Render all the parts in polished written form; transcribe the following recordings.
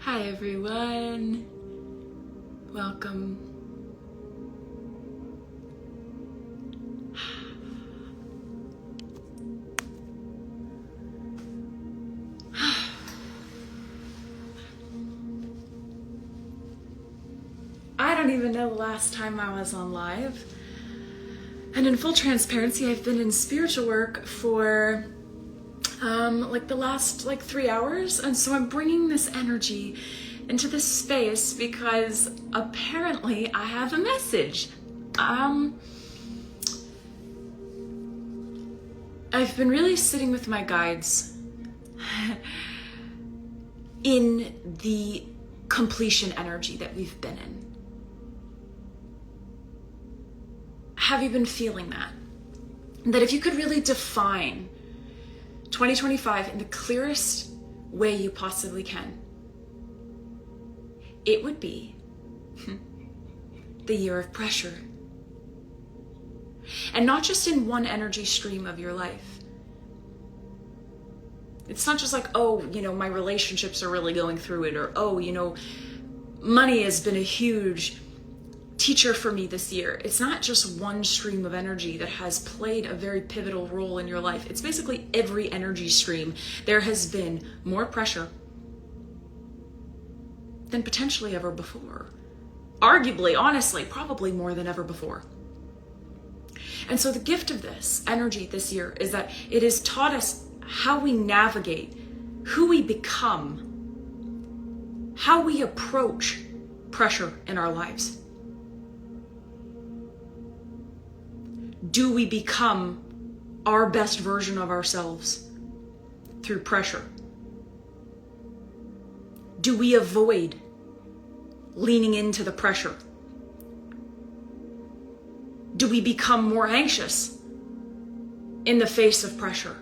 Hi everyone, welcome. I don't even know the last time I was on live. And in full transparency, I've been in spiritual work for the last 3 hours. And so I'm bringing this energy into this space because apparently I have a message. I've been really sitting with my guides in the completion energy that we've been in. Have you been feeling that? That if you could really define 2025 in the clearest way you possibly can, it would be the year of pressure. And not just in one energy stream of your life. It's not just like, oh, my relationships are really going through it, or, oh, money has been a huge teacher for me this year. It's not just one stream of energy that has played a very pivotal role in your life. It's basically every energy stream. There has been more pressure than potentially ever before. Arguably, honestly, probably more than ever before. And so the gift of this energy this year is that it has taught us how we navigate, who we become, how we approach pressure in our lives. Do we become our best version of ourselves through pressure? Do we avoid leaning into the pressure? Do we become more anxious in the face of pressure?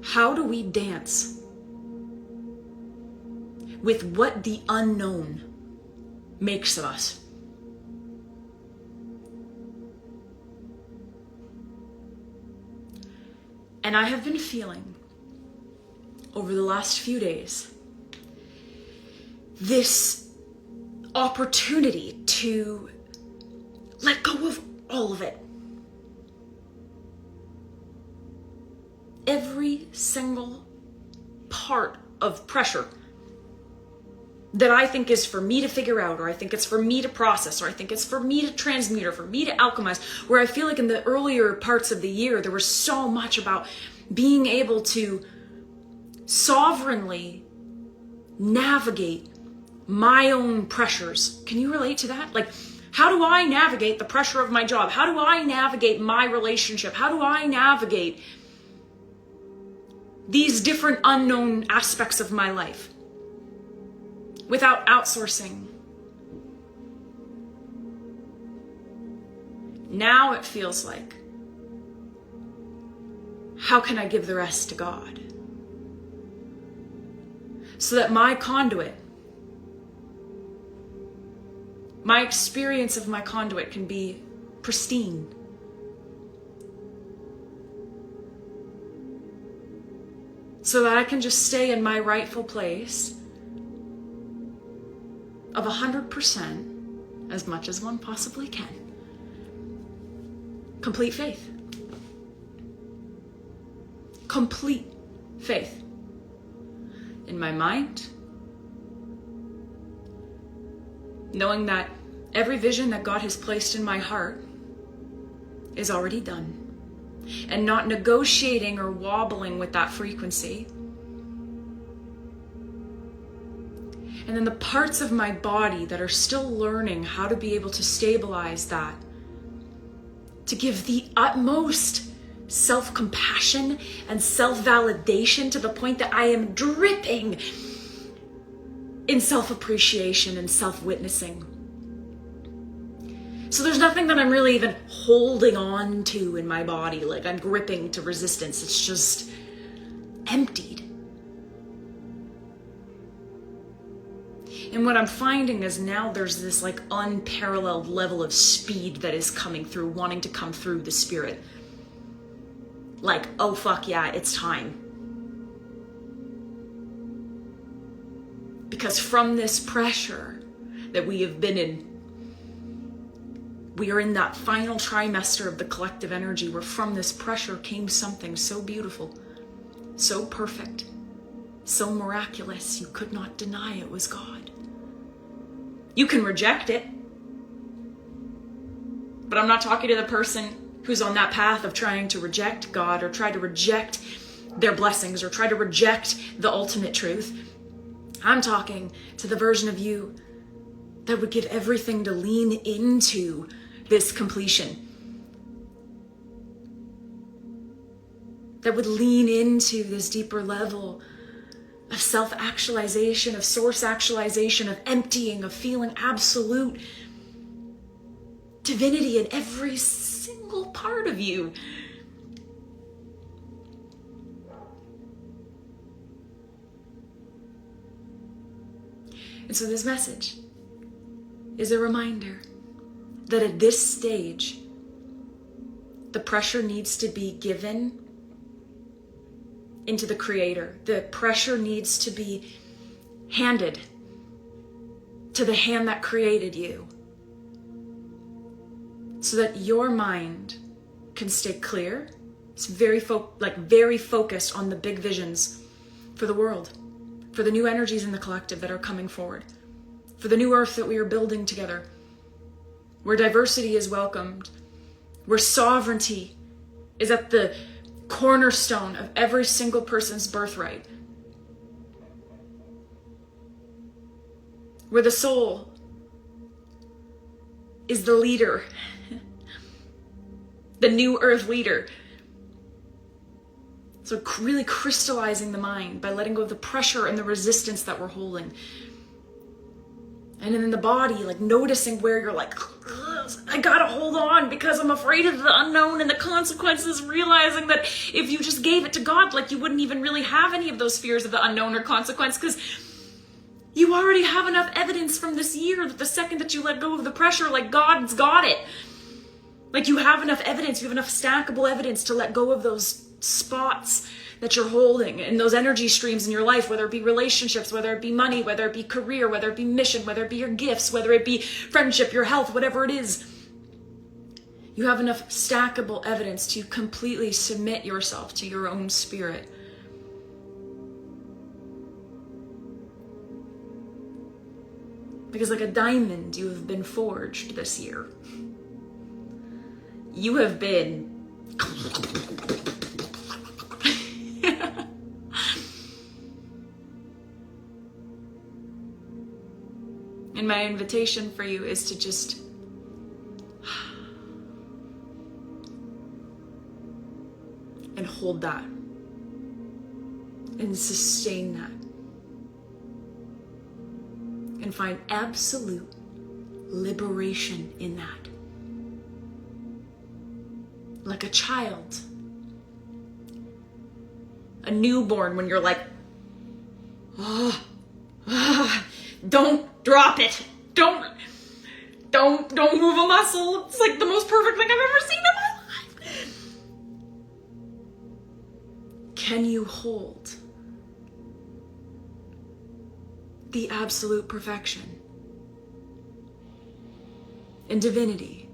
How do we dance with what the unknown makes of us? And I have been feeling over the last few days this opportunity to let go of all of it. Every single part of pressure that I think is for me to figure out, or I think it's for me to process, or I think it's for me to transmute, or for me to alchemize, where I feel like in the earlier parts of the year, there was so much about being able to sovereignly navigate my own pressures. Can you relate to that? Like, how do I navigate the pressure of my job? How do I navigate my relationship? How do I navigate these different unknown aspects of my life without outsourcing? Now it feels like, how can I give the rest to God? So that my conduit, my experience of my conduit can be pristine. So that I can just stay in my rightful place of 100%, as much as one possibly can. Complete faith. Complete faith. In my mind, knowing that every vision that God has placed in my heart is already done. And not negotiating or wobbling with that frequency. And then the parts of my body that are still learning how to be able to stabilize that, to give the utmost self-compassion and self-validation to the point that I am dripping in self-appreciation and self-witnessing. So there's nothing that I'm really even holding on to in my body, like I'm gripping to resistance. It's just emptied. And what I'm finding is now there's this unparalleled level of speed that is coming through, wanting to come through the spirit. Like, oh fuck yeah, it's time. Because from this pressure that we have been in, we are in that final trimester of the collective energy where from this pressure came something so beautiful, so perfect, so miraculous, you could not deny it was God. You can reject it, but I'm not talking to the person who's on that path of trying to reject God or try to reject their blessings or try to reject the ultimate truth. I'm talking to the version of you that would give everything to lean into this completion. That would lean into this deeper level of self-actualization, of source actualization, of emptying, of feeling absolute divinity in every single part of you. And so this message is a reminder that at this stage, the pressure needs to be given into the Creator. The pressure needs to be handed to the hand that created you, so that your mind can stay clear. It's very focused on the big visions for the world, for the new energies in the collective that are coming forward, for the new earth that we are building together, where diversity is welcomed, where sovereignty is at the cornerstone of every single person's birthright, where the soul is the leader, the new earth leader. So really crystallizing the mind by letting go of the pressure and the resistance that we're holding. And then in the body, like noticing where you're like, I gotta hold on because I'm afraid of the unknown and the consequences, realizing that if you just gave it to God, like you wouldn't even really have any of those fears of the unknown or consequence, because you already have enough evidence from this year that the second that you let go of the pressure, like God's got it. Like you have enough evidence, you have enough stackable evidence to let go of those spots that you're holding and those energy streams in your life, whether it be relationships, whether it be money, whether it be career, whether it be mission, whether it be your gifts, whether it be friendship, your health, whatever it is. You have enough stackable evidence to completely submit yourself to your own spirit. Because like a diamond, you have been forged this year. You have been and my invitation for you is to just and hold that and sustain that and find absolute liberation in that. Like a child, a newborn, when you're like, don't drop it. Don't move a muscle. It's like the most perfect thing I've ever seen in my life. Can you hold the absolute perfection and divinity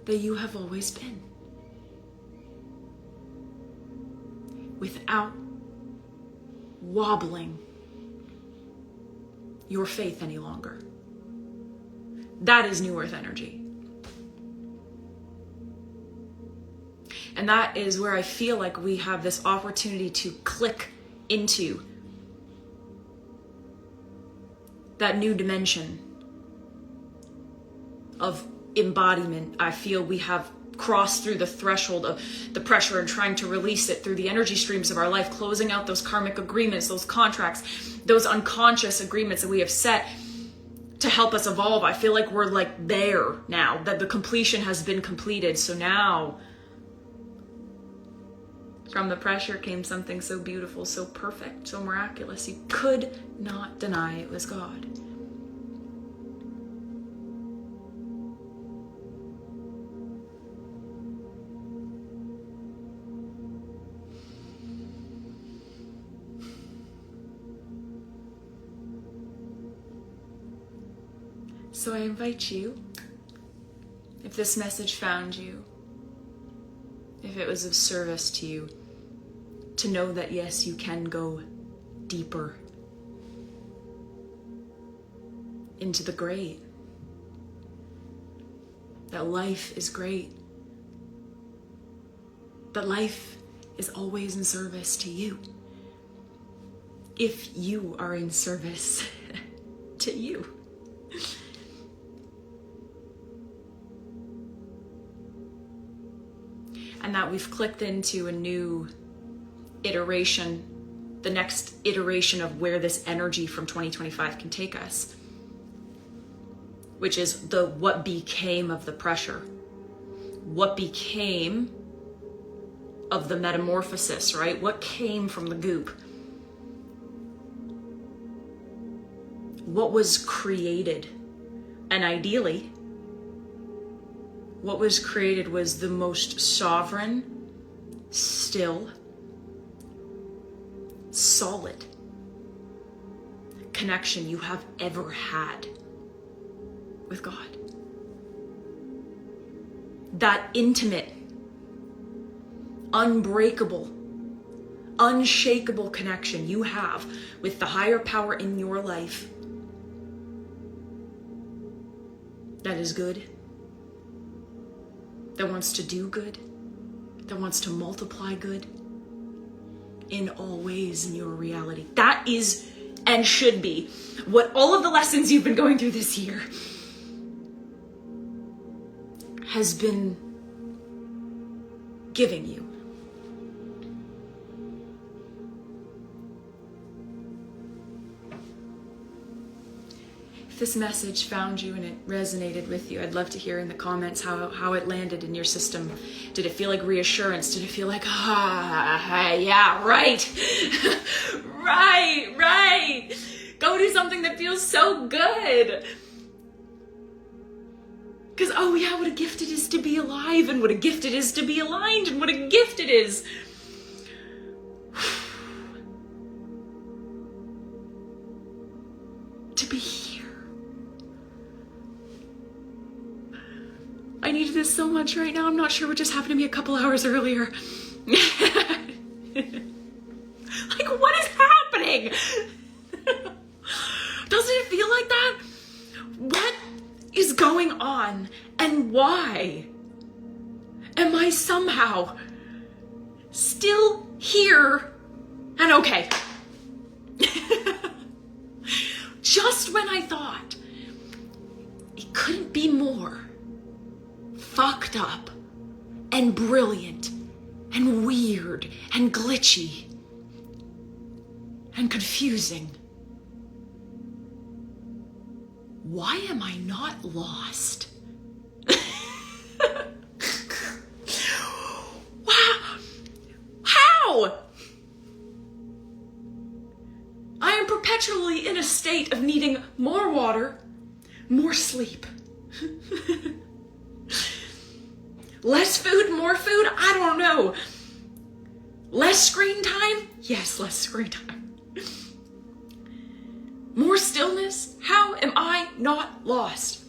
that you have always been, without wobbling your faith any longer? That is New Earth energy. And that is where I feel like we have this opportunity to click into that new dimension of embodiment. I feel we have crossed through the threshold of the pressure and trying to release it through the energy streams of our life, closing out those karmic agreements, those contracts, those unconscious agreements that we have set to help us evolve. I feel like we're like there now, that the completion has been completed. So now from the pressure came something so beautiful, so perfect, so miraculous. You could not deny it was God. So I invite you, if this message found you, if it was of service to you, to know that yes, you can go deeper into the great. That life is great. That life is always in service to you. If you are in service to you. And that we've clicked into a new iteration, the next iteration of where this energy from 2025 can take us, which is the what became of the pressure, what became of the metamorphosis, right? What came from the goop? What was created? And ideally, what was created was the most sovereign, still, solid connection you have ever had with God. That intimate, unbreakable, unshakable connection you have with the higher power in your life that is good, that wants to do good, that wants to multiply good in all ways in your reality. That is and should be what all of the lessons you've been going through this year has been giving you. If this message found you and it resonated with you, I'd love to hear in the comments how it landed in your system. Did it feel like reassurance? Did it feel like, yeah, right. right. Go do something that feels so good. Because, oh yeah, what a gift it is to be alive, and what a gift it is to be aligned, and what a gift it is. To be here. I needed this so much right now. I'm not sure what just happened to me a couple hours earlier. Like, what is happening? Doesn't it feel like that? What is going on, and why am I somehow still here and okay? Just when I thought it couldn't be more fucked up and brilliant and weird and glitchy and confusing. Why am I not lost? Wow. How? I am perpetually in a state of needing more water, more sleep. Less food, more food? I don't know. Less screen time? Yes, less screen time. More stillness? How am I not lost?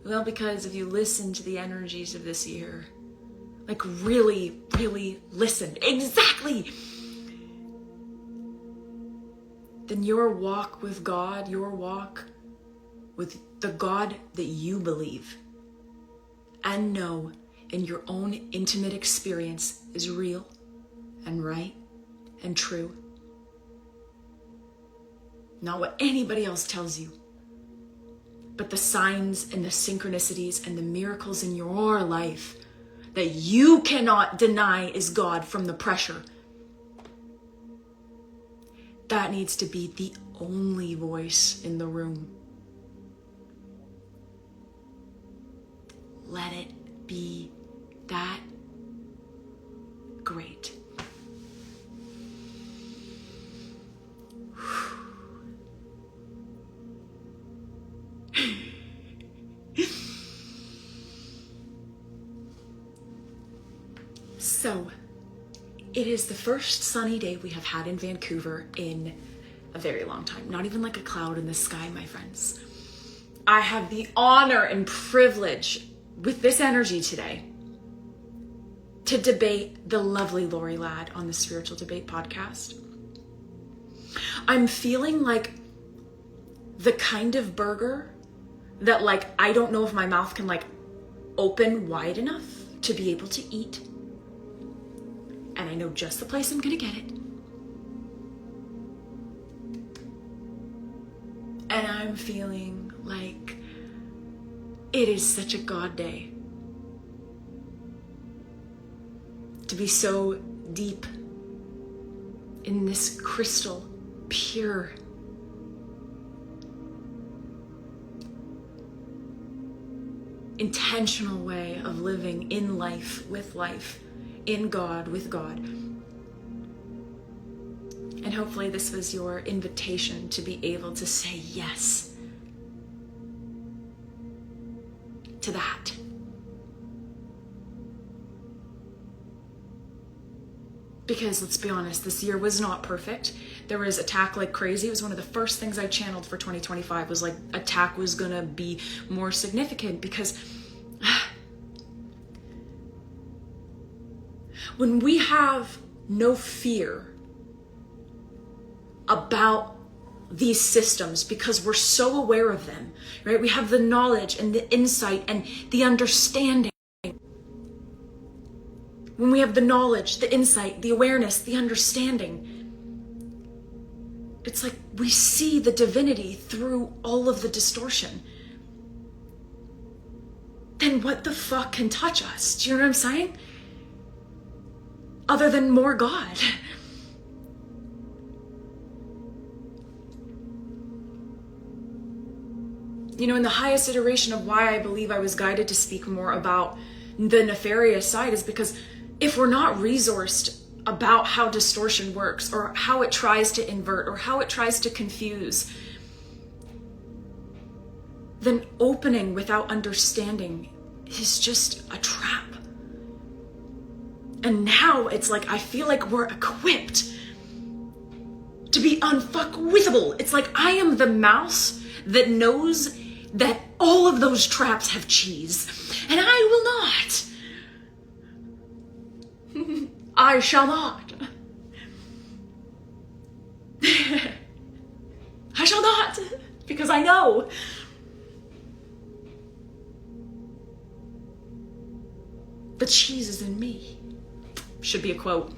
Well, because if you listen to the energies of this year, like really, really listen, exactly, then your walk with God, your walk with the God that you believe and know in your own intimate experience is real and right and true. Not what anybody else tells you, but the signs and the synchronicities and the miracles in your life that you cannot deny is God from the pressure. That needs to be the only voice in the room. Let it be that great. So, it is the first sunny day we have had in Vancouver in a very long time. Not even like a cloud in the sky, my friends. I have the honor and privilege with this energy today to debate the lovely Lori Ladd on the Spiritual Debate podcast. I'm feeling like the kind of burger that like, I don't know if my mouth can like open wide enough to be able to eat. And I know just the place I'm gonna get it. And I'm feeling like it is such a God day to be so deep in this crystal, pure, intentional way of living in life, with life, in God, with God. And hopefully this was your invitation to be able to say yes to that. Because let's be honest, this year was not perfect. There was attack like crazy. It was one of the first things I channeled for 2025 was like attack was gonna be more significant because when we have no fear about these systems because we're so aware of them, right? We have the knowledge and the insight and the understanding. When we have the knowledge, the insight, the awareness, the understanding, it's like we see the divinity through all of the distortion. Then what the fuck can touch us? Do you know what I'm saying? Other than more God. You know, in the highest iteration of why I believe I was guided to speak more about the nefarious side is because if we're not resourced about how distortion works or how it tries to invert or how it tries to confuse, then opening without understanding is just a trap. And now it's like, I feel like we're equipped to be unfuckwithable. It's like I am the mouse that knows that all of those traps have cheese, and I will not. I shall not. I shall not, because I know. The cheese is in me. Should be a quote.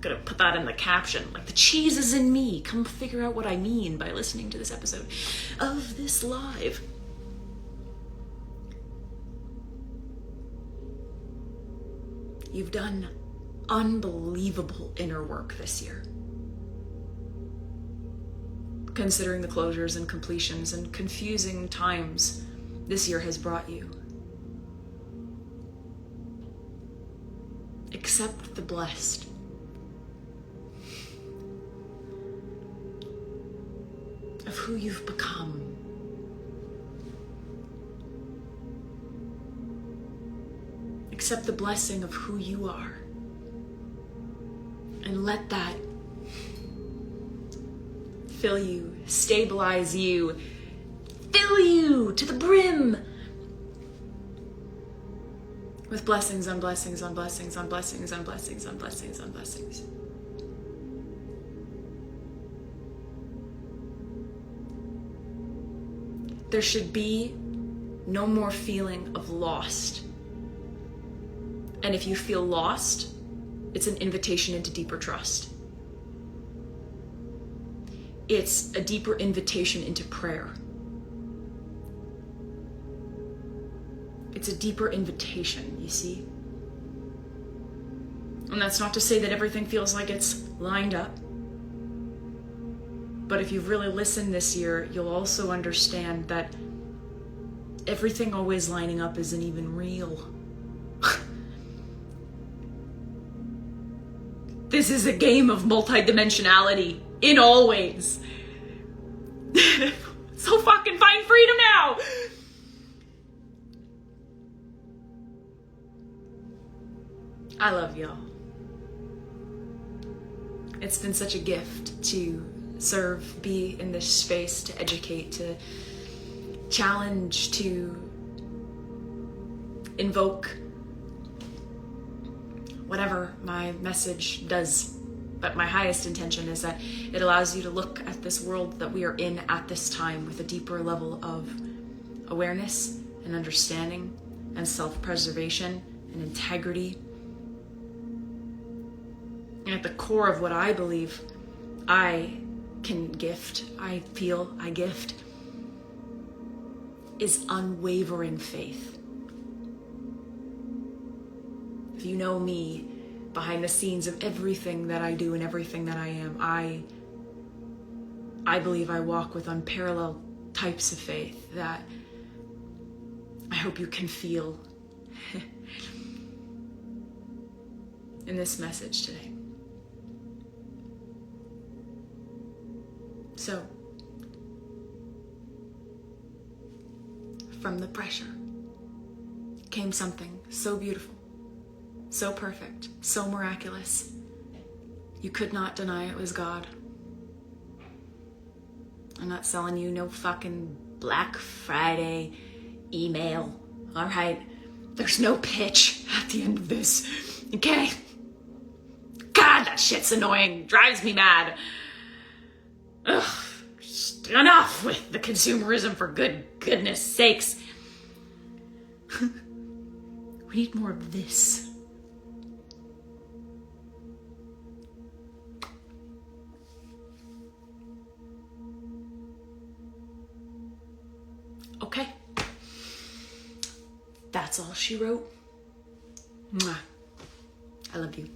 Gonna put that in the caption. Like, the cheese is in me. Come figure out what I mean by listening to this episode of this live. You've done unbelievable inner work this year. Considering the closures and completions and confusing times this year has brought you. Accept the blessed. Of who you've become. Accept the blessing of who you are. And let that fill you, stabilize you, fill you to the brim with blessings on blessings on blessings on blessings on blessings on blessings on blessings. There should be no more feeling of lost. And if you feel lost, it's an invitation into deeper trust. It's a deeper invitation into prayer. It's a deeper invitation, you see? And that's not to say that everything feels like it's lined up. But if you've really listened this year, you'll also understand that everything always lining up isn't even real. This is a game of multidimensionality in all ways. So fucking find freedom now! I love y'all. It's been such a gift to serve, be in this space, to educate, to challenge, to invoke whatever my message does. But my highest intention is that it allows you to look at this world that we are in at this time with a deeper level of awareness and understanding and self-preservation and integrity. And at the core of what I believe I can gift, I feel I gift, is unwavering faith. If you know me, behind the scenes of everything that I do and everything that I am, I believe I walk with unparalleled types of faith that I hope you can feel in this message today. So, from the pressure came something so beautiful, so perfect, so miraculous. You could not deny it was God. I'm not selling you no fucking Black Friday email, all right? There's no pitch at the end of this, okay? God, that shit's annoying, drives me mad. Ugh, just enough with the consumerism, for goodness sakes. We need more of this. Okay. That's all she wrote. Mwah. I love you.